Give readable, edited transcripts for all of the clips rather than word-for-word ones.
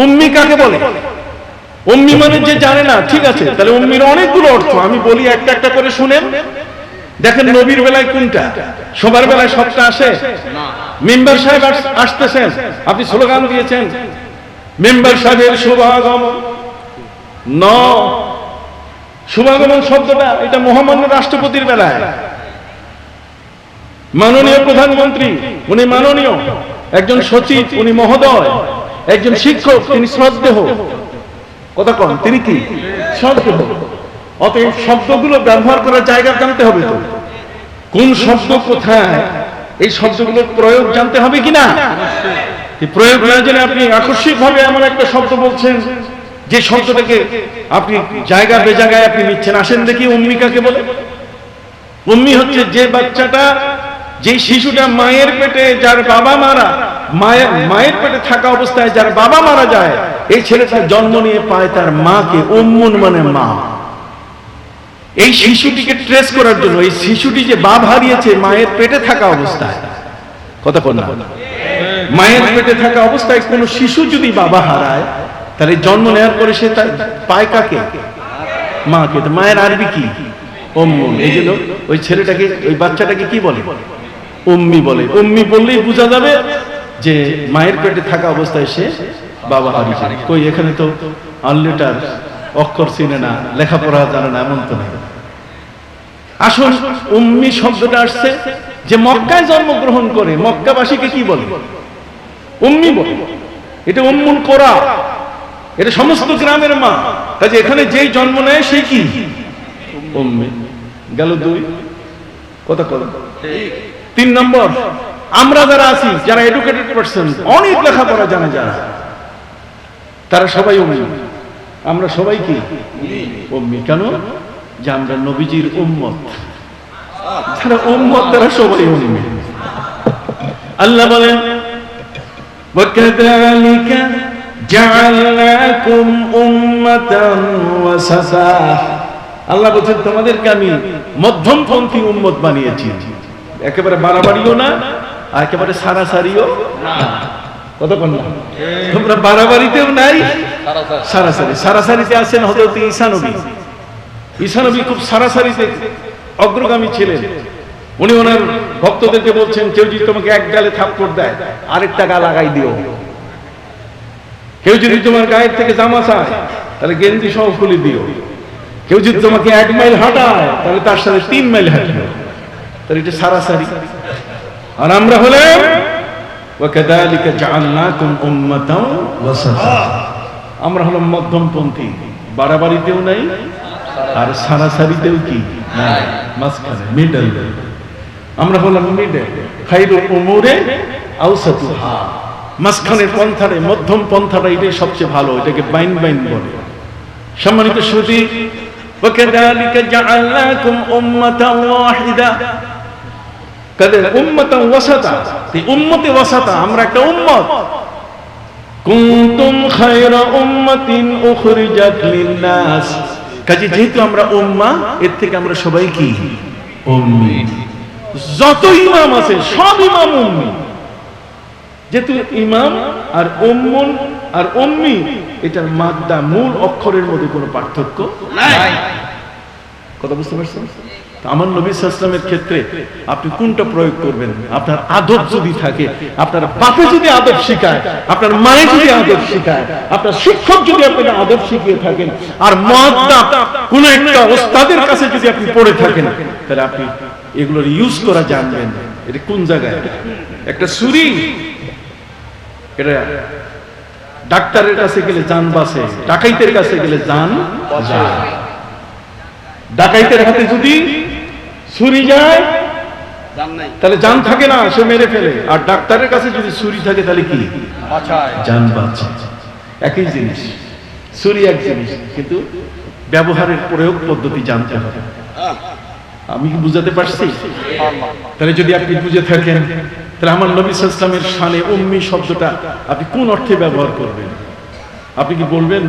উম্মি কাকে বলে? উম্মি মানে যে জানে না, ঠিক আছে, তাহলে উম্মির অনেকগুলো অর্থ আমি বলি, একটা একটা করে শুনেন। দেখেন নবীর বেলায় কোনটা, সবার বেলায় সবটা আসে? মেম্বার সাহেব আসতেছেন, আপনি স্লোগান দিয়েছেন মেম্বার সাহেবের শুভাগমন, শুভাগমন শব্দটা এটা মহামান্য রাষ্ট্রপতির বেলায়, মাননীয় প্রধানমন্ত্রী উনি মাননীয়, একজন সচিব উনি মহোদয়, একজন শিক্ষক তিনি শ্রদ্ধেয়, কথা কন তিনি কি শ্রদ্ধেয়। অতএব শব্দগুলো ব্যবহার করার জায়গা জানতে হবে, তো কোন শব্দ কোথায়, এই শব্দগুলোর প্রয়োগ জানতে হবে কিনা। প্রয়োগ না জেনে আপনি আকস্মিক ভাবে এমন একটা শব্দ বলছেন যে শব্দটাকে আপনি জায়গা বেজায়গায় আপনি নিচ্ছেন। আসেন দেখি উম্মি কাকে বলে। উম্মি হচ্ছে যে বাচ্চাটা, যে শিশুটা মায়ের পেটে, যার বাবা মারা, মায়ের পেটে থাকা অবস্থায় যার বাবা মারা যায়, এই ছেলেটা জন্ম নিয়ে পায় তার মাকে, উম্মুন মানে মা। এই শিশুটিকে ট্রেস করার জন্য, এই শিশুটি যে বাপ হারিয়েছে মায়ের পেটে থাকা অবস্থায়, কথা বল না, মায়ের পেটে থাকা অবস্থায় কোন শিশু যদি বাবা হারায়, তাহলে জন্ম নেওয়ার পরে সে পায় কাকে? মাকে। তো মায়ের আরবি কি? উম্মুন। এই জন্য ওই ছেলেটাকে, ওই বাচ্চাটাকে কি বলে? উম্মি বলে। উম্মি বললেই বোঝা যাবে যে মায়ের পেটে থাকা অবস্থায় সে বাবা হারিয়েছে। কই এখানে তো আনলেটার অক্ষর চিনে না, লেখাপড়া জানে না, এমন তো নেই। আসল উম্মি শব্দটা আসছে যে মক্কায় জন্মগ্রহণ করে, মক্কাবাসীকে কি বলে? উম্মি বলে। এটা উম্মুল কোরা, এটা সমস্ত গ্রামের মা। কাজে এখানে যেই জন্ম নেয় সেই কি উম্মি। গেল দুই, কথা বলেন। 3 নম্বর, আমরা যারা আছি, যারা এডুকেটেড পারসন, অনেক লেখাপড়া জানে যারা, তারা সবাই উম্মি। আমরা সবাই কি উম্মি? কেন? যে আমরা নবীজির উম্মত। যারা উম্মত তারা সবাই উম্মি। আল্লাহ বলেন وَكَذَلِكَ جَعَلْنَاكُمْ أُمَّةً وَسَطًا। আল্লাহ বলেন তোমাদেরকে আমি মধ্যমপন্থী উম্মত বানিয়েছি, একেবারে বাড়াবাড়িও না আর একেবারে সারাসারিও না। কত কোন না, তোমরা বাড়াবাড়িতেও নাই, সারাসারি। সারাসারিতে আছেন হযরত ঈসা নবী। ঈসা নবী খুব সারাসারিতে অগ্রগামী ছিলেন। উনি ওনার ভক্তদেরকে বলছেন, কেউ যদি তোমাকে এক গালে থাপ্পড় দেয়, আরেকটা গা লাগাই দিও। কেউ যদি তোমার গায়ের থেকে জামা চায়, তাহলে গেঞ্জি সহ খুলে দিও। কেউ যদি তোমাকে 1 মাইল হাঁটায়, তাহলে তার সাথে 3 মাইল হাঁটিও। তাহলে এটা সারাসারি। আর আমরা হলেন وَكَذَلِكَ جَعَلْنَاكُمْ أُمَّةً وَسَطًا। আমরা হলাম মধ্যমপন্থী, বাড়াবাড়িতেও নাই আর সারাসারিতেও কি নাই, মাঝখানে, মিডল। আমরা হলাম মিডল, খায়রুল উমুরে আওসাতুহা। মাঝখানের পন্থারে, মধ্যম পন্থাটা এটাই সবচেয়ে ভালো, এটাকে বাইন বলে। সম্মানিত সুধী, وَكَذَلِكَ جَعَلْنَاكُمْ أُمَّةً وَاحِدَةً। কাদের? উম্মাতান ওয়াসাতা। এই উম্মতে ওয়াসাতা, আমরা একটা উম্মত। কুনতুম খায়রা উম্মাতিন উখরিজাত লিন-নাস। কাজে যেহেতু আমরা উম্মাহ, এর থেকে আমরা সবাই কি উম্মি। যত ইমাম আছে সব ইমাম উম্মি। যেহেতু ইমাম আর উম্মুন আর উম্মি, এটার মাদ্দা, মূল অক্ষরের মধ্যে কোনো পার্থক্য নাই। কথা বুঝতে পারছেন? আমার নবী সাল্লাল্লাহু আলাইহি ওয়াসাল্লামের ক্ষেত্রে আপনি কোনটা প্রয়োগ করবেন? আপনার আদব যদি থাকে, আপনার বাপে যদি আদব শিখায়, আপনার মায়ে যদি আদব শিখায়, আপনার শিক্ষক যদি আপনাকে আদব শিখিয়ে থাকেন, আর মুআদ্দাব কোন একটা ওস্তাদের কাছে যদি আপনি পড়ে থাকেন, তাহলে আপনি এগুলোর ইউজ করা জানবেন। এটা কোন জায়গায়? একটা ছুরি, এটা ডাক্তারের কাছে গেলে জান বাঁচে, ডাকাইতের কাছে গেলে জান যায়। ডাকাইতের হাতে যদি ছুরি যায় তাহলে জান থাকে না, সে মেরে ফেলে। আর ডাক্তারের কাছে যদি ছুরি থাকে তাহলে কি জান বাঁচে। একই জিনিস, ছুরি এক জিনিস, কিন্তু ব্যবহারের প্রয়োগ পদ্ধতি জানতে হবে। আমি কি বুঝাতে পারছি? তাহলে যদি আপনি বুঝে থাকেন, তাহলে আমার নবী সাল্লাল্লাহু আলাইহি ওয়াসাল্লামের শানে উম্মি শব্দটা আপনি কোন অর্থে ব্যবহার করবেন? আপনি কি বলবেন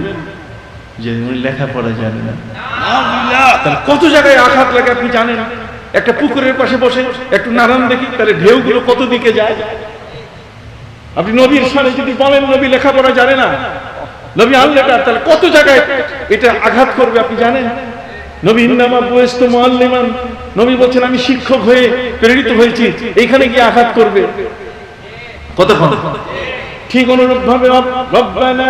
যে উনি লেখাপড়া জানেন না? তাহলে কত জায়গায় আঘাত লাগে আপনি জানেন। একটা পুকুরের পাশে বসে একটু নারায়ণ দেখি, তাহলে ঢেউগুলো কত দিকে যায়। আপনি নবীর শানে যদি বলেন নবী লেখাপড়া জানে না, নবী আনলেটা তাহলে কত জায়গায় এটা আঘাত করবে আপনি জানেন? নবী ইন্নামা বুইস্তু মুআল্লিমান, নবী বলছেন আমি শিক্ষক হয়ে প্রেরিত হয়েছি, এইখানে গিয়ে আঘাত করবে কতক্ষণ? ঠিক অনুরূপ ভাবে রব্বানা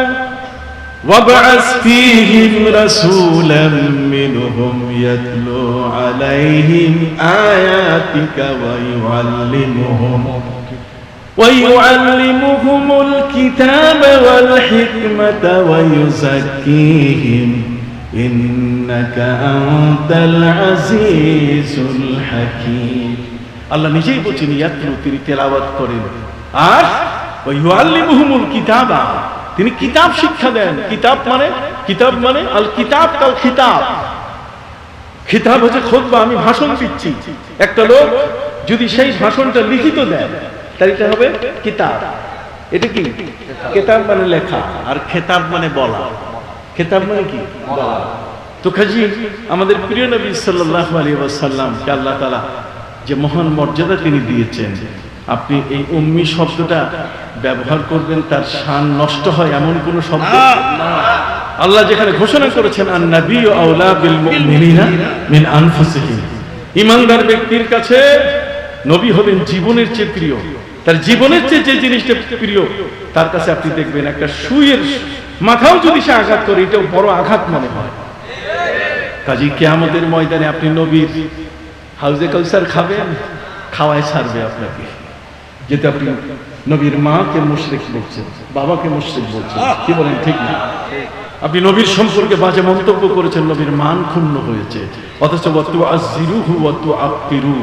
ওয়াবআস ফীহিম রাসূলাম মিনহুম ইয়াতলু আলাইহিম আয়াতিকা ওয়ায়ুআল্লিমুহুমুল কিতাবা ওয়াল হিকমাতা ওয়ায়ুযাক্কিহিম ইন্নাকা আনতাল আজিজুল হাকীম। আল্লাহ নিজেই বলছেন ইয়াতলু, তিনি তেলাওয়াত করেন, আর ওয়ায়ুআল্লিমুহুমুল কিতাবা, তিনি কিতাব শিক্ষা দেন। কিতাব মানে আল কিতাব কাল খিতাব। খিতাব হচ্ছে খুতবা, আমি ভাষণ দিচ্ছি। একটা লোক যদি সেই ভাষণটা লিখিত দেয় তাহলে এটা হবে কিতাব। এটা কি? কিতাব মানে লেখা, আর খেতাব মানে বলা। খেতাব মানে কি? বলা। তো কাজী আমাদের প্রিয় নবী সাল্লাল্লাহু আলাইহি ওয়াসাল্লামকে আল্লাহ তাআলা যে মহান মর্যাদা তিনি দিয়েছেন, আপনি এই উম্মি শব্দটা ব্যবহার করবেন তার শান নষ্ট হয় এমন কোন শব্দ আল্লাহ যেখানে ঘোষণা করেছেন আন-নাবিয়্যু আওলা বিল মুমিনিনা মিন আনফুসিহিম, ঈমানদার ব্যক্তির কাছে নবী হলেন জীবনের চেয়ে প্রিয়। তার জীবনের চেয়ে যে জিনিসটা প্রিয় তার কাছে আপনি দেখবেন একটা সুইয়ের মাথাও যদি সে আঘাত করে এটাও বড় আঘাত মনে হয়। কাজী কিয়ামতের ময়দানে আপনি নবীর হাউজে কাউসার খাবেন, খাওয়ায় ছাড়বে আপনাকে। যেটা আপনি নবীর মাকে মুশরিক বলছেন, বাবাকে মুশরিক বলছেন, কি বলেন? ঠিক না? আপনি নবীর সম্পর্কে বাজে মন্তব্য করেছেন, নবীর মান ক্ষুণ্ণ হয়েছে। অথচ ওয়াতু আযজিরুহু ওয়াতু আক্কিরু,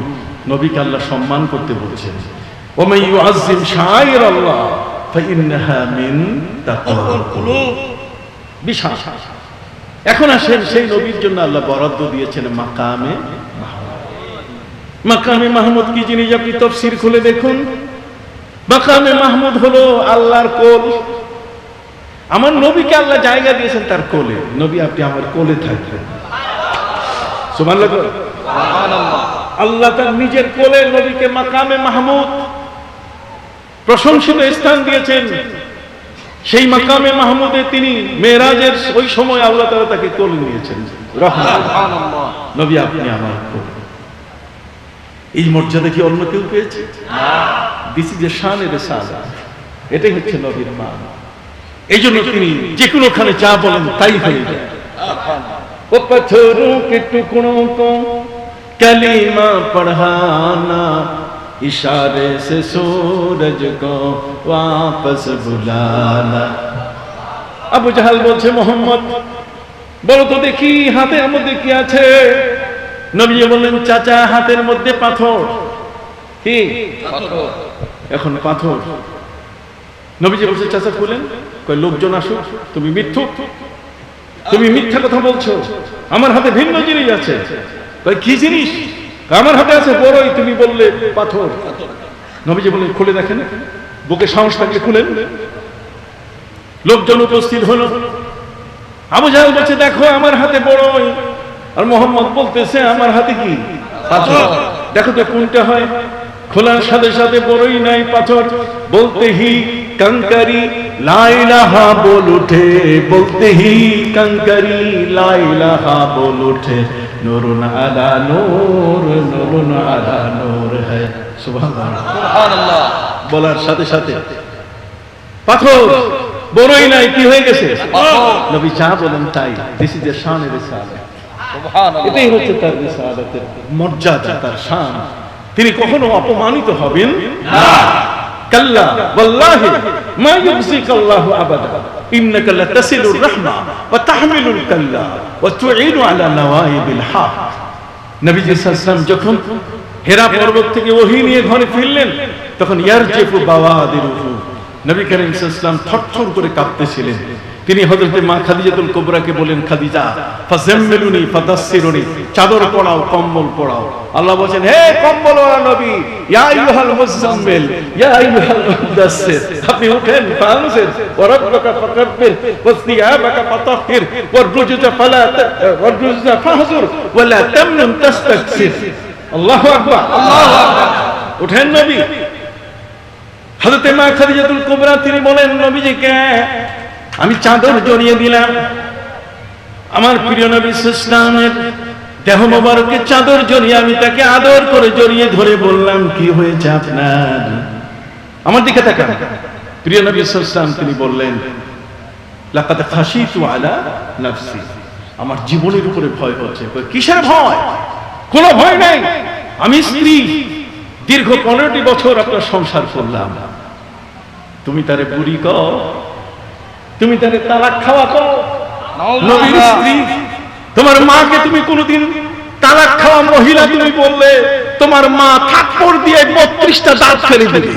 নবীকে আল্লাহ সম্মান করতে বলছেন। ওয়া মান ইউআযযিম শাআইরাল্লাহ ফাইন্নাহা মিন তাকওয়াল কুলুব। বিশাল। এখন আসেন সেই নবীর জন্য আল্লাহ বরাদ্দ দিয়েছেন মাকামে মাকামে মাহমুদ। কি জিনিস আপনি তাফসীর খুলে দেখুন। মাকামে মাহমুদ হলো আল্লাহর কোল। আমার নবীকে আল্লাহ জায়গা দিয়েছেন তার কোলে। নবী আপনি আমার কোলে থাকবেন, সুবহানাল্লাহ। আল্লাহ তার নিজের কোলে নবীকে মাকামে মাহমুদ প্রশংসিত স্থান দিয়েছেন। সেই মাকামে মাহমুদে তিনি মেরাজের ওই সময় আল্লাহ তাআলা তাকে কোলে নিয়েছেন। সুবহানাল্লাহ। নবী আপনি আমার কোলে। এই মর্যাদা কি অন্য কেউ পেয়েছে? না। দিস ইজ এ শানের রিসালাত। এটাই হচ্ছে নবীর মান। এই জন্য তিনি যে কোনোখানে যা বলেন তাই হয়ে যায়। ও পাথরোं के टुकड़ों को कलीमा पढ़ाना, इशारे से सूरज को वापस बुलाना। আবু জাহাল বলছে, মোহাম্মদ বলো তো দেখি হাতের মধ্যে কি আছে? নবী বললেন, চাচা হাতের মধ্যে পাথর। কি পাথর? এখন পাথর। নবীজি বলছে, চাচা খুলেন। কয় লোকজন আসুক, তুমি মিথ্যুক, তুমি মিথ্যা কথা বলছো, আমার হাতে ভিন্ন জিনিস আছে। কয় কি জিনিস? আমার হাতে আছে বড়ই, তুমি বললে পাথর। নবীজি বললেন, খুলে দেখেন, বুকে সাহস থাকলে খুলেন। লোকজন উপস্থিত হলো। আবু জাহেল বলছে, দেখো আমার হাতে বড়ই, আর মোহাম্মদ বলতেছে আমার হাতে কি পাথর। দেখো তো কোনটা হয়। খোলার সাথে সাথে বড়ই নাই, পাথর। বলতে হি कंकरी ला इलाहा बोल उठे, बोलते ही कंकरी ला इलाहा बोल उठे। नूरुन अला नूर, नूरुन अला नूर है। सुबहानाल्लाह। বলার সাথে সাথে পাথর বড়ই নাই, কি হয়ে গেছে? নবী যা বলেন তাই। দিস ইজ দ্য শান এর রিসালাত। সুবহানাল্লাহ। এটাই হচ্ছে তার রিসালাতের মর্যাদা, তার শান। তিনি কখনো অপমানিত হবেন না। কাল্লা ওয়াল্লাহি মা ইউযিকাল্লাহু আবাদা ইন্নাকা লাতাসিলুর রাহমা ওয়া তাহমিলুল কাল্লা ওয়া তুঈনু আলা নওয়াইবিল হক। নবী সাল্লাল্লাহু আলাইহি ওয়াসাল্লাম যখন হেরা পর্বত থেকে ওহী নিয়ে ঘরে ফিরলেন, তখন ইয়ারজিফু বাওয়াদিরুহু, নবী করিম সাল্লাল্লাহু আলাইহি ওয়াসাল্লাম থরথর করে কাঁপতেছিলেন। তিনি হযরতে মা খাদিজাতুল কুবরাকে বলেন, খাদিজা ফাযাম্মিলুনি ফাদাসসিরুনি, চাদর পরাও, কম্বল পরাও। আল্লাহ বলেন, হে কম্বলওয়ালা নবী, ইয়া আইয়ুহাল মুযাম্মিল, ইয়া আইয়ুহাল মুদাসসির, আপনি উঠেন, ফানজির ওয়া রাব্বাকা ফাকাব্বির ওয়া সিয়াবাকা ফাতাহহির ওয়ারজুজা ফাহজুর ওয়া লা তামনুন তাস্তাকসির। আল্লাহু আকবার, আল্লাহু আকবার। উঠেন নবী। হযরতে মা খাদিজাতুল কুবরা তিনি বলেন নবীজিকে, আমি চাদর জড়িয়ে দিলাম আমার প্রিয় নবী ইসলামের দেহ মোবারকে চাদর জড়িয়ে আমি তাকে আদর করে জড়িয়ে ধরে বললাম, কি হয়েছে আপনার? আমার দিকে তাকান। প্রিয় নবী ইসলাম তিনি বললেন, লাকাদ খাশিতু আলা নাফসি, আমার জীবনের উপরে ভয় হচ্ছে। কিসের ভয়? কোনো ভয় নাই। আমি স্ত্রী, দীর্ঘ 15টি বছর আপনার সংসার করলাম, তুমি তারে বুড়ি কও, তুমি তারে তালাক খাওয়া কও। নবীর স্ত্রী, তোমার মাকে তুমি কোনদিন তালাক খাওয়া মহিলা তুমি বললে, তোমার মা থাপ্পড় দিয়ে 32টা দাঁত ফেলে দেবে,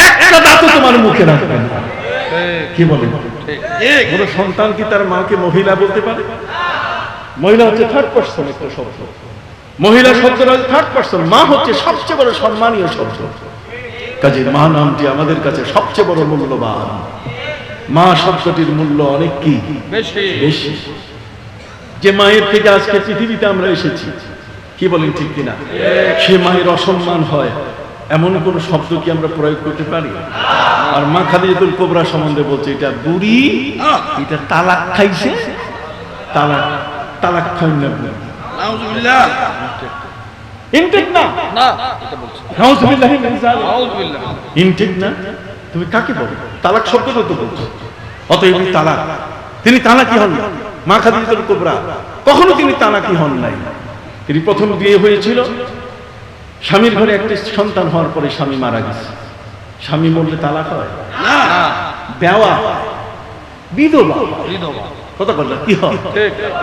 একটা দাঁতও তোমার মুখে রাখবে না। কি বলে? কোন সন্তান কি তার মাকে মহিলা বলতে পারে? মহিলা হচ্ছে থার্ড পারসন একটা শব্দ, মহিলা শব্দটা থার্ড পারসন, মা হচ্ছে সবচেয়ে বড় সম্মানীয় শব্দ। কাজে মা নামটি আমাদের কাছে সবচেয়ে বড় মূল্যবান। মা শব্দটির মূল্য অনেক কি বেশি। যে মায়ের থেকে আজকে পৃথিবীতে আমরা এসেছি, কি বলেন ঠিক কিনা? সে মায়ের অসম্মান হয় এমন কোন শব্দ কি আমরা প্রয়োগ করতে পারি? আর মা খাদিজাতুল কুবরা সম্বন্ধে বলছে, এটা বুড়ি, এটা তালাক খাইছে, তালাক খাই না। নাউজুবিল্লাহ, ইনটেক না, এটা বলছে নাউজুবিল্লাহ, নাউজুবিল্লাহ, ইনটেক না। তুমি কাকে বলো? তালাক শব্দটা তো বলছো। অতএব তালাক, তিনি তালাকি হন না। মা খাদিজাতুল কুবরা কখনো তিনি তালাকি হন নাই। তিনি প্রথম বিয়ে হয়েছিল, স্বামীর ঘরে একটি সন্তান হওয়ার পরে স্বামী মারা গেছে। স্বামী মরলে তালাক হয় না, বেওয়া, বিধবা। কথা বললেন কি হয়?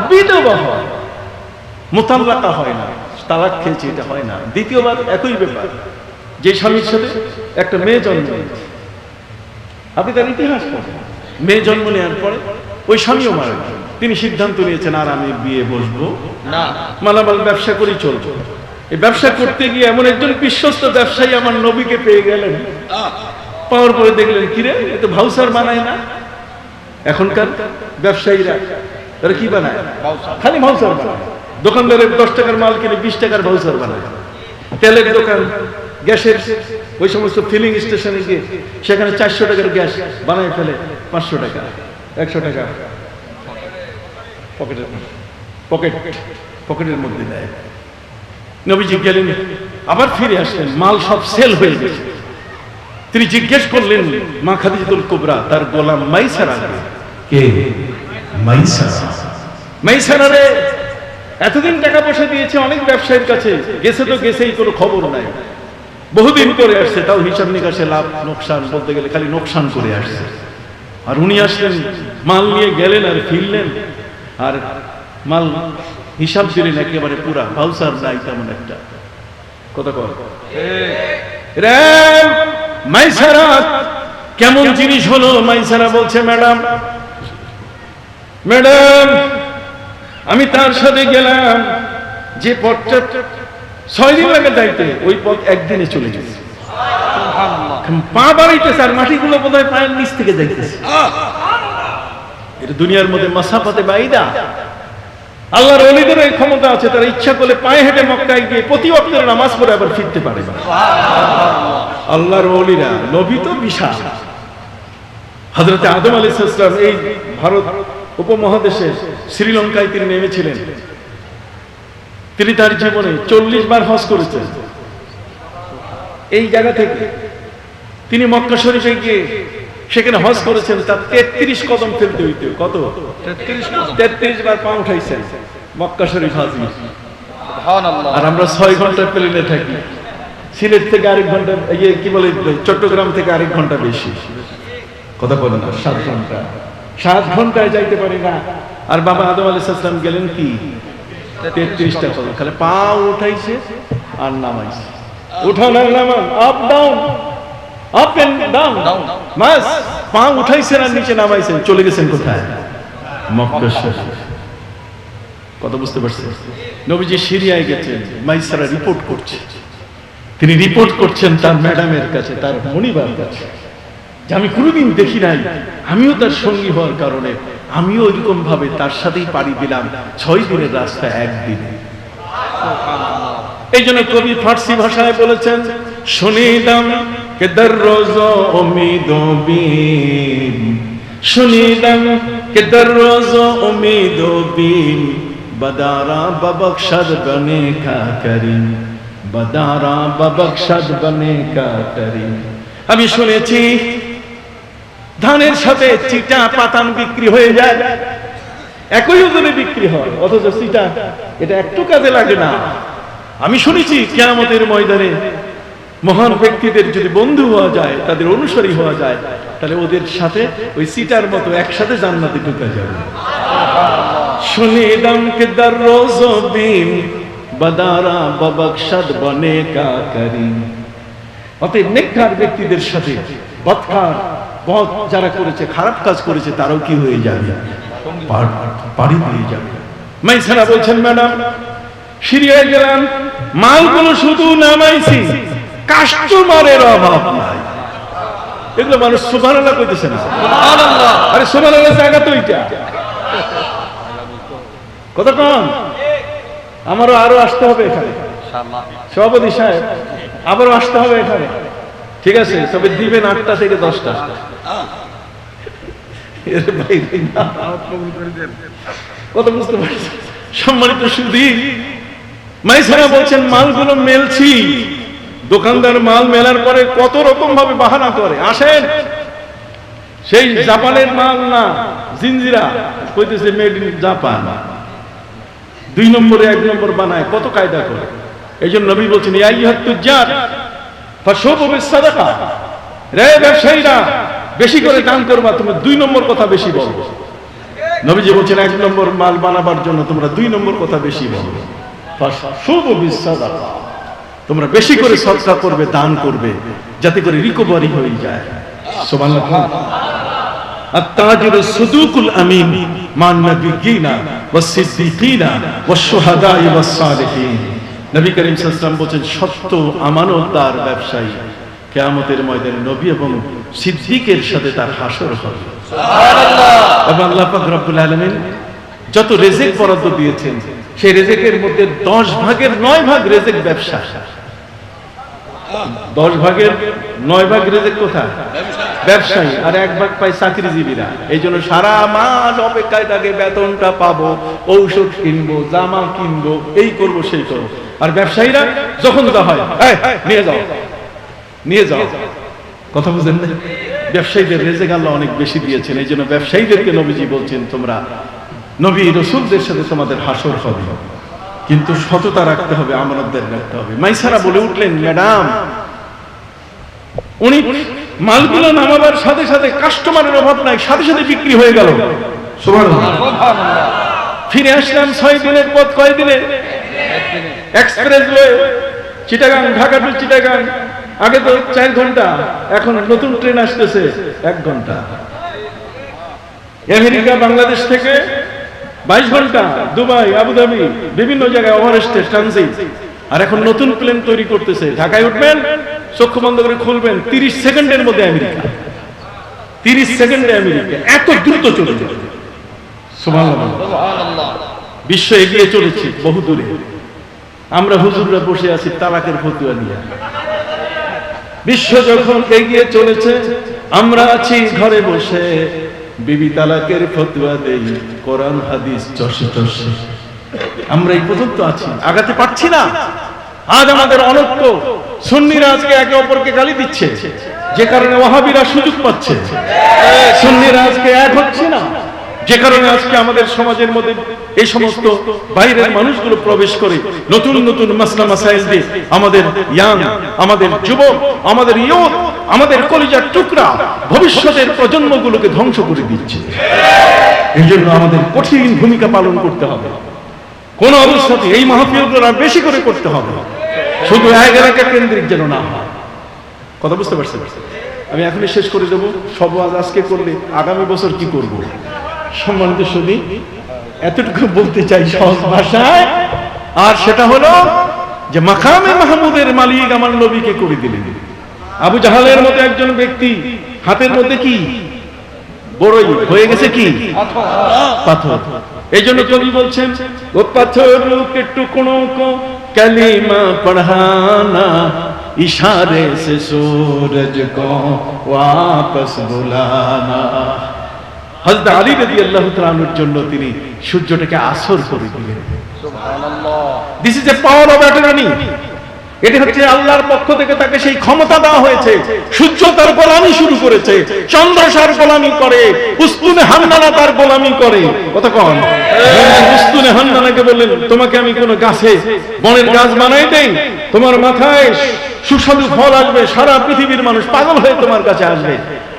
বিধবা হয়, মুতাল্লাকা হয় না। তালাক খেয়েছে এটা হয় না। দ্বিতীয়বার একই ব্যাপার, যে স্বামীর সাথে একটা মেয়ে জন্ম নিয়েছে, আপনি তার ইতিহাস পড়েন। মেয়ে জন্ম নেওয়ার পরে ওই স্বামীও মারা গেল। তিনি সিদ্ধান্ত নিয়েছেন, আর আমি বিয়ে বসবো না, মালামাল ব্যবসা করেই চলবো। এই ব্যবসা করতে গিয়ে এমন একজন বিশ্বস্ত ব্যবসায়ী আমার নবীকে পেয়ে গেলেন। পাওয়ার পরে দেখলেন, কিরে, এ তো ভাউচার বানায় না। এখনকার ব্যবসায়ীরা তারা কি বানায়? খালি ভাউচার বানায়। দোকানদারের 10 টাকার মাল কিনে 20 টাকার ভাউচার বানায়। তেলের দোকান, গ্যাসের ওই সমস্ত ফিলিং স্টেশনে গিয়ে সেখানে 400 টাকার গ্যাস বানায় ফেলে 500 টাকা, 100 টাকা পকেটের মধ্যে দেয়। নবীজি গেলেন, আবার ফিরে আসলেন, মাল সব সেল হয়ে গেছে। তিনি জিজ্ঞেস করলেন মা খাদিজাতুল কুবরা তার গোলাম মাইসারা, কে মাইসারা রে, এতদিন টাকা পয়সা দিয়েছে অনেক ব্যবসায়ীর কাছে, গেছে তো গেছেই, কোনো খবর নাই। বহুদিন করে আসছে, তাও হিসাব নিকাশে লাভ নোকসান বলতে গেলে খালি নোকসান করে আসছে। আর উনি আসলেন, মাল নিয়ে গেলেন আর ফিরলেন, আর মাল হিসাব দিলেন একেবারে পুরা, ভাউচার নাই তেমন একটা। কথা কর রে মাইসারা, কেমন জিনিস হলো? মাইসারা বলছে, ম্যাডাম আমি তার সাথে গেলাম, যে পথটা 6 দিন লাগে যাইতে, ওই পথ একদিনে চলে গেছে। পা বাড়াইতেছে আর মাটিগুলো বোধহয় পায়ের নিচ থেকে যাইতেছে। এটা দুনিয়ার মধ্যে মাসাফাতে বাইদা। আল্লাহর ওলিদের এই ক্ষমতা আছে, তারা ইচ্ছা করলে পায়ে হেঁটে মক্কায় গিয়ে প্রতি ওয়াক্তের নামাজ পড়ে আবার ফিরতে পারে। আল্লাহর ওলিরা, নবী তো বিশাল। হযরত আদম আলাইহিস সালাম এই ভারত উপমহাদেশের শ্রীলঙ্কায় তিনি নেমেছিলেন। তিনি তার জীবনে 40 বার হজ করেছেন। এই জায়গা থেকে তিনি মক্কা শরীফে গিয়ে সেখানে হজ করেছেন, তার 33 কদম ফেলতে হইতে। কত? 33 বার পা উঠাইছেন মক্কা শরীফ হাজি। আর আমরা 6 ঘন্টা প্লেনে থাকি, সিলেট থেকে আরেক ঘন্টা, কি বলে, চট্টগ্রাম থেকে আরেক ঘন্টা বেশি। কথা বলেন না, 7 ঘন্টা, 7 ঘন্টায় যাইতে পারি না। আর বাবা আদম আলাইহিস সালাম গেলেন কি 33টা কদম, খালি পা উঠাইছে আর নামাইছে। উঠান আর নামান, up down, up and down, মাস পা উঠাইছেন আর নিচে নামাইছেন, চলে গেছেন কোথায়? মক্কা শরীফ। কথা বুঝতে পারছেন? নবীজি সিরিয়ায় গেছেন, মাইসারা রিপোর্ট করছে। তিনি রিপোর্ট করছেন তার ম্যাডামের কাছে, তার মনিবার কাছে, যে আমি কোনোদিন দেখি নাই, আমিও তার সঙ্গী হওয়ার কারণে আমিও ওইরকম ভাবে তার সাথেই পাড়ি দিলাম 6 দিনের রাস্তা একদিনে। এই জন্য কবি ফার্সি ভাষায় বলেছেন, শুনিদাম কে দররোজ উম্মীদ বিন শুনিলাম কে দররোজ উম্মীদ ও বিন বদারা ববখশদ বনে কা করিম বদারা ববখশদ বনে কা করিম। আমি শুনেছি ধানের সাথে চিটা পাতান বিক্রি হয়ে যায়, একই ওজনে বিক্রি হয়, অথচ চিটা এটা একটু কাজে লাগে না। আমি শুনেছি কিয়ামতের ময়দানে মহান ব্যক্তিদের যদি বন্ধু হওয়া যায়, তাদের অনুসারী হওয়া যায়, তাহলে ওদের সাথে ওই চিটার মতো একসাথে জান্নাতে ঢুকা যাবে। শুনিলাম কে দররোজ বিন বদারা ববখশদ বনে কা করিম। অতএব নেককার ব্যক্তিদের সাথে বদকার বদ যারা করেছে, খারাপ কাজ করেছে, তারাও কি হয়ে যাবে? পাড়ি হয়ে যাবে। মাইসারা বলছেন ম্যাডাম সিরিয়ায় গেলাম, মালগুলো শুধু নামাইছি, কাস্টমারের অভাব নাই। এগুলো মানুষ সুবহানাল্লাহ কইতেছে না। আরে সুবহানাল্লাহ জায়গা তো এটা কত কম। আমারও আরো আসতে হবে এখানে, সভাপতি সাহেব আবারও আসতে হবে এখানে, ঠিক আছে? তবে দিবেন 8টা থেকে 10টা। কত বুঝতে পারছি। সম্মানিত সুধী, মাইসারা বলছেন মালগুলো মেলছি, দোকানদার মাল মেলার পরে কত রকম ভাবে বাহানা করে, আসেন সেই জাপানের মাল না জিঞ্জিরা, কইতেছে মেড ইন জাপান, 2 নম্বরে 1 নম্বর বানায়, কত কায়দা করে। এই জন্য নবী বলছেন ইয়া আইয়ুহাত তুজ্জার ফাশুবু বিস-সাদাকা, রে ব্যবসায়ীরা বেশি করে দান করবা, তুমি 2 নম্বর কথা বেশি বলবো। নবীজি বলছেন 1 নম্বর মাল বানাবার জন্য তোমরা 2 নম্বর কথা বেশি বলবে। ফাশুবু বিস-সাদাকা, তোমরা বেশি করে সদকা করবে, দান করবে, যাতে করে রিকভারি হয়ে যায়। সুবহানাল্লাহ। আত-তাজিরুস সুদুকুল আমিন মান নাবিয়্যিনা ওয়াস-সিদ্দীকিনা ওয়াশ-শুহাদা'i ওয়াস-সালিহিন। নবী করিম সাল্লাল্লাহু আলাইহি ওয়াসাল্লাম বলেন সত্য আমানতদার ব্যবসায়ী কিয়ামতের ময়দানে নবী এবং সিদ্দিকের সাথে তার হাসর হবে। সুবহানাল্লাহ। এবং আল্লাহ পাক রব্বুল আলামিন যত রিজিক বরাদ্দ দিয়েছেন, সেই রিজিকের মধ্যে 10 ভাগের 9 ভাগ রিজিক ব্যবসা। 10 ভাগের 9 ভাগ রিজিক কোথায়? ব্যবসায়ী। আর 1 ভাগ পায় চাকরিজীবীরা। এই জন্য সারা মাস অপেক্ষায় থাকে, বেতনটা পাবো, ঔষধ কিনবো, জামা কিনবো, এই করবো সেই করবো। আর ব্যবসায়ীরা যখন যা হয় নিয়ে যাও নিয়ে যাও। কথা বুঝেন না? ব্যবসায়ীদের রিজিক আল্লাহ অনেক বেশি দিয়েছেন। এই জন্য ব্যবসায়ীদেরকে নবীজি বলছেন তোমরা নবী রাসূলদের সাথে তোমাদের হাসর হবে, কিন্তু সততা রাখতে হবে, আমানতদার রাখতে হবে। মাইসারা বলে উঠলেন ম্যাডাম, উনি মালগুলো নামাবার সাথে সাথে কাস্টমারের অভাব নাই, সাথে সাথে বিক্রি হয়ে গেল। সুবহানাল্লাহ। ফিরে আসলাম 6 দিনের পথ। কয় দিনে? Expressway Chittagong, Dhaka to Chittagong, আগে তো 4 ঘন্টা, এখন নতুন ট্রেন আসতেছে 1 ঘন্টা। আমেরিকা বাংলাদেশ থেকে 22 ঘন্টা, দুবাই, আবুধাবি, বিভিন্ন জায়গায় ওভারস্টে, ট্রানজিট। আর এখন নতুন প্লেন তৈরি করতেছে, ঢাকায় উঠবেন, চক্ষু বন্ধ করে খুলবেন, 30 সেকেন্ডের মধ্যে আমেরিকা। 30 সেকেন্ডে আমেরিকা, এত দ্রুত চলে যায়। সুবহানাল্লাহ। বিশ্ব এগিয়ে চলেছে বহু দূরে। আমরা হুজুররা বসে আছি তালাকের ফতোয়া নিয়ে। বিশ্ব যখন এগিয়ে চলেছে, আমরা আছি ঘরে বসে, বিবি তালাকের ফতোয়া দেই, কোরআন হাদিস চষে চষে। আমরা এই পর্যন্ত আছি, আগাতে পারছি না। আজ আমাদের অনৈক্য, সুন্নিরা আজকে একে অপরকে গালি দিচ্ছে, যে কারণে ওয়াহাবিরা সুযোগ পাচ্ছে। সুন্নিরা আজকে এক হচ্ছে না, যে কারণে আজকে আমাদের সমাজের মধ্যে এই সমস্ত বাইরের মানুষগুলো প্রবেশ করে নতুন নতুন মাসলা মাসাইল দিয়ে আমাদের ইয়াং, আমাদের যুবক, আমাদের ইয়ুথ, আমাদের কলিজার টুকরা ভবিষ্যতের প্রজন্মগুলোকে ধ্বংস করে দিচ্ছে। এই জন্য আমাদের কঠিন ভূমিকা পালন করতে হবে। কোন অবস্থাতে এই মাহফিলগুলো বেশি করে করতে হবে, শুধু এক এলাকা কেন্দ্রিক যেন না হয়। কথা বুঝতে পারছেন? আমি এখনই শেষ করে দেবো। সব আজকে করলে আগামী বছর কি করব? সম্মানিত সুধী, এতটুকু বলতে চাই সহজ ভাষায়, আর সেটা হলো যে মাকামে মাহমুদের মালিক আমার নবীকে করে দিলেন। আবু জাহালের মতো একজন ব্যক্তি হাতের মধ্যে কি বড়ই হয়ে গেছে, কি পাথর। এই জন্য কবি বলছেন ও পাথর কে টুকড়োं को कलीमा पढ़ाना, इशारे से सूरज को वापस बुलाना। হযরত আলী রাদিয়াল্লাহু তাআলা আনহুর জন্য তিনি সূর্যটাকে আসর করে দিলেন। সুবহানাল্লাহ। This is a power of attorney. এটা হচ্ছে আল্লাহর পক্ষ থেকে তাকে সেই ক্ষমতা দেওয়া হয়েছে। সূর্য তার গোলামি শুরু করেছে, চন্দ্র তার গোলামি করে, উস্তুনে হান্নানা তার গোলামি করে। কতক্ষণ উস্তুনে হান্নানাকে বললেন, তোমাকে আমি কোন গাছে বনের গাছ বানাই দেই, তোমার মাথায় সুস্বাদু ফল আসবে, সারা পৃথিবীর মানুষ পাগল হয়ে তোমার কাছে আসবে,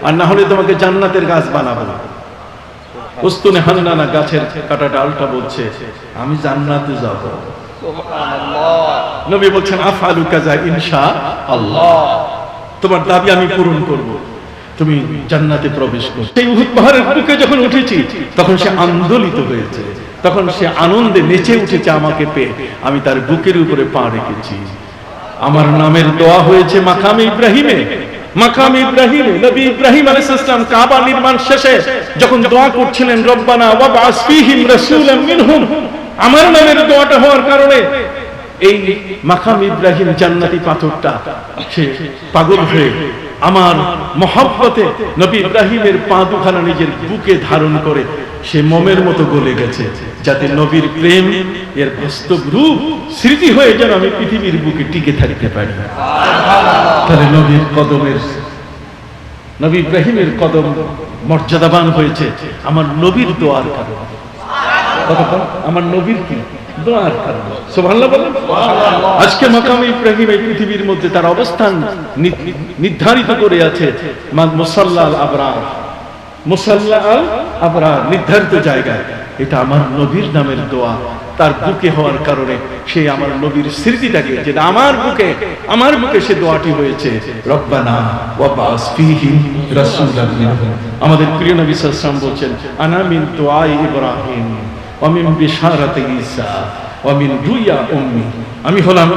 আর না হলে তোমাকে জান্নাতের গাছ বানাবো। উস্তুনে হান্নানা গাছের কাটা ডালটা বলছে, আমি জান্নাতে যাব। নবী বলছেন, আফআলু কাযা ইনশাআল্লাহ, তোমার দাবি আমি পূরণ করব, তুমি জান্নাতে প্রবেশ করো। সেই উহুদ পাহাড়ের বুকে যখন উঠেছি তখন সে আন্দোলিত হয়েছে, তখন সে আনন্দে নেচে উঠেছে আমাকে পেয়ে। আমি তার বুকের উপরে পা রেখেছি। আমার নামের দোয়া হয়েছে মাকামে ইব্রাহিমে। মাকামে ইব্রাহিমে নবী ইব্রাহিম আলাইহিস সালাম কাবা নির্মাণ শেষে যখন দোয়া করছিলেন, রব্বানা ওয়াবআস ফীহিম রাসূলাম মিনহুম, আমার নামের দোয়াটা হওয়ার কারণে এই মাকাম ইব্রাহিম জান্নাতি পাথরটা সে পাগল হয়ে আমার মহব্বতে নবী ইব্রাহিমের পা দুখানা নিজের বুকে ধারণ করে সে মোমের মতো গলে গেছে, যাতে নবীর প্রেম এর বাস্তব রূপ স্মৃতি হয়ে যেন আমি পৃথিবীর বুকে টিকে থাকতে পারি। তাহলে নবীর কদমের, নবী ইব্রাহিমের কদম মর্যাদাবান হয়েছে আমার নবীর দোয়ার কারণে। কতক্ষণ আমার নবীর কি দোয়ার কারণে। সুবহানাল্লাহ বলেন। আজকে মাকামে ইব্রাহিম এই পৃথিবীর মধ্যে তার অবস্থান নির্ধারিত করে আছে মুসাল্লা আল আবরার, মুসাল্লা আল আবরার, নির্ধারিত জায়গায়। এটা আমার নবীর নামের দোয়া তার বুকে হওয়ার কারণে সে আমার নবীর স্মৃতিটাকে, যেটা আমার বুকে সে দোয়াটি হয়েছে, রব্বানা ওয়াবআস ফীহিম রাসূলাম মিনহুম। আমাদের প্রিয় নবী সাল্লাল্লাহু আলাইহি ওয়াসাল্লাম বলেন, আনা মিন দুআই ইব্রাহিম ওয়া মিন বিশারাতি ঈসা ওয়া মিন দুইয়া উম্মি। আমি হলাম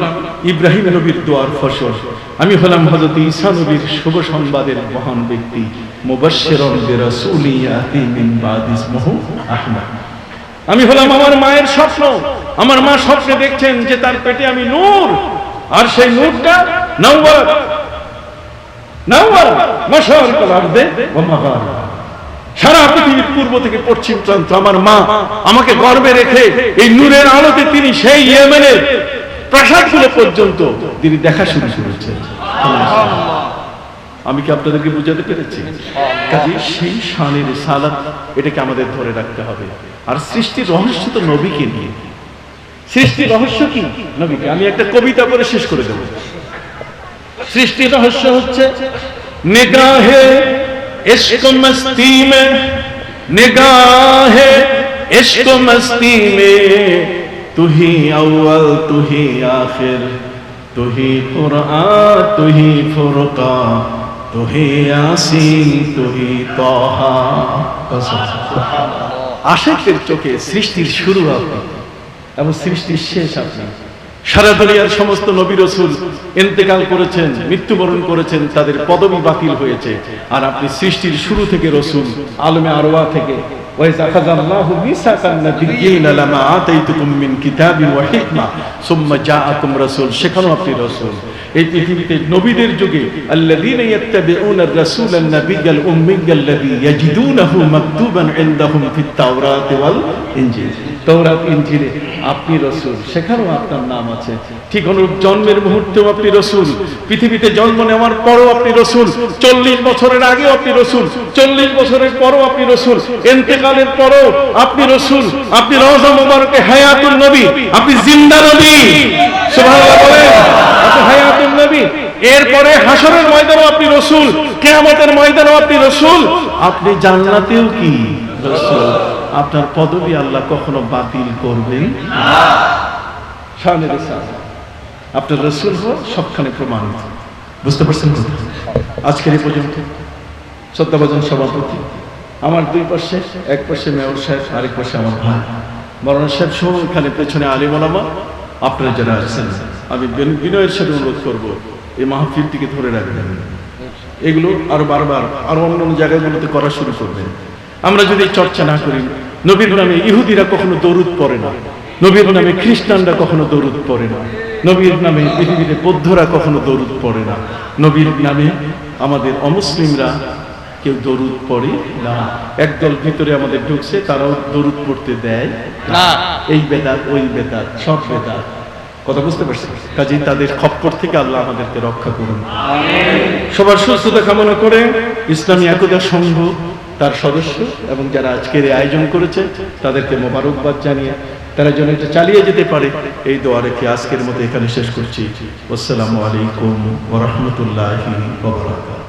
ইব্রাহিম নবীর দোয়ার ফসল, আমি হলাম হযরত ঈসা নবীর শুভ সংবাদের মহান ব্যক্তি, মুবাশশিরান বিরাসূলিন ইয়াতি মিন বাদি ইসমুহু আহমদ। আমি হলাম আমার মায়ের স্বপ্ন। আমার মা স্বপ্নে দেখছেন যে তার পেটে আমি নূর, আর সেই নূরটা নাওয়ার মাশারিকাল আরদে ওয়া মাগারিবা, সারা পৃথিবীর পূর্ব থেকে পশ্চিম প্রান্ত আমার মা আমাকে গর্বে রেখে এই নূরের আলোতে তিনি সেই ইয়েমেনের প্রাসাদগুলো পর্যন্ত তিনি দেখা শুরু করেছেন। আমি কি আপনাদেরকে বুঝাতে পেরেছি? কাজে সেই শানের সালাত এটাকে আমাদের ধরে রাখতে হবে। আর সৃষ্টির রহস্য তো নবীকে নিয়ে। সৃষ্টির রহস্য কি? নবীকে। আমি একটা কবিতা করে শেষ করে দেব। সৃষ্টির রহস্য হচ্ছে নিগাহে इश्क मस्ती में, निगाह इश्क मस्ती में, तू ही अव्वल तू ही आखिर, तू ही कुरान तू ही फुरकान, तू ही यासीन तू ही ताहा। আশিকের চোখে সৃষ্টির শুরু আপনি এবং সৃষ্টির শেষ আপনি। সারা দুনিয়ার সমস্ত নবী রাসূল ইন্তেকাল করেছেন, মৃত্যুবরণ করেছেন, তাদের পদবি বাতিল হয়েছে, আর আপনি সৃষ্টির শুরু থেকে রাসূল, আলমে আরওয়াহ থেকে। ওয়াইযা আখাযাল্লাহু মিসাকান নাবিয়্যিনা লামা আতাইতুকুম মিন কিতাবিন ওয়া হিকমা সুম্মা জাআকুম রাসূল, সেখানেও আপনি রাসূল। এই পৃথিবীতে নবীদের যুগে আল্লাযীনা ইয়াত্তাবিউনার রাসূলান নাবিয়্যাল উম্মিয়্যাল্লাযী ইয়াজিদুনাহু মাকতুবান ইনদাহুম ফিত তাওরাতি ওয়াল ইনজিল। তাওরাত ইনজিলে আপনি রাসূল, সেখানেও আপনার নাম আছে। ঠিক অনুরূপ জন্মের মুহূর্তেও আপনি রাসূল, পৃথিবীতে জন্ম নেওয়ার পরও আপনি রাসূল, 40 বছরের আগেও আপনি রাসূল, 40 বছরের পরও আপনি রাসূল, ইন্তেকালের পরও আপনি রাসূল। আপনি রওজা মুবারকে হায়াতুন নবী, আপনি জিন্দা নবী। সুবহানাল্লাহ বলেন। আপনি হায়াতুন নবী। এরপরে হাসরের ময়দানেও আপনি রাসূল, কিয়ামতের ময়দানেও আপনি রাসূল, আপনি জান্নাতেও কি রাসূল। আপনার পদবি আল্লাহ কখনো বাতিল করবেন না। শানে রিসালাত আপনার রাসূল হওয়া সবখানে প্রমাণিত। বুঝতে পারছেন? আজকের এই পর্যন্ত। শ্রদ্ধাভাজন সভাপতি, আমার দুই পাশে, এক পাশে মেয়র সাহেব, আরেক পাশে আমার ভাই মৌলানা সাহেব সহ এখানে পেছনে আলিম ওলামা, আপনারা যারা আছেন, আমি বিনয়ের সাথে অনুরোধ করবো এই মাহফিলটিকে ধরে রাখবেন। এগুলো আরো বারবার আরো অন্য জায়গাগুলোতে করা শুরু করবেন। আমরা যদি চর্চা না করি, নবীর নামে ইহুদিরা কখনো দরুদ পড়ে না, নবীর নামে খ্রিস্টানরা কখনো দরুদ পড়ে না, নবীর নামে পৃথিবীতে বৌদ্ধরা কখনো দরুদ পড়ে না, নবীর নামে আমাদের অমুসলিমরা কেউ দরুদ পড়ে না। একদল ভিতরে আমাদের ঢুকছে, তারাও দরুদ পড়তে দেয় না। এই বেদাত ওই বেদাত, সব বেদাত। কথা বুঝতে পারছি? কাজেই তাদের খপ্পর থেকে আল্লাহ আমাদেরকে রক্ষা করুন। সবার সুস্থতা কামনা করে ইসলামী একতা সংঘ, তার সদস্য এবং যারা আজকের এই আয়োজন করেছে তাদেরকে মোবারকবাদ জানিয়ে তারা যেন এটা চালিয়ে যেতে পারে এই দোয়া রেখে আজকের মতো এখানে শেষ করছি। আসসালামু আলাইকুম ওয়া রাহমাতুল্লাহি ওয়া বারাকাতুহু।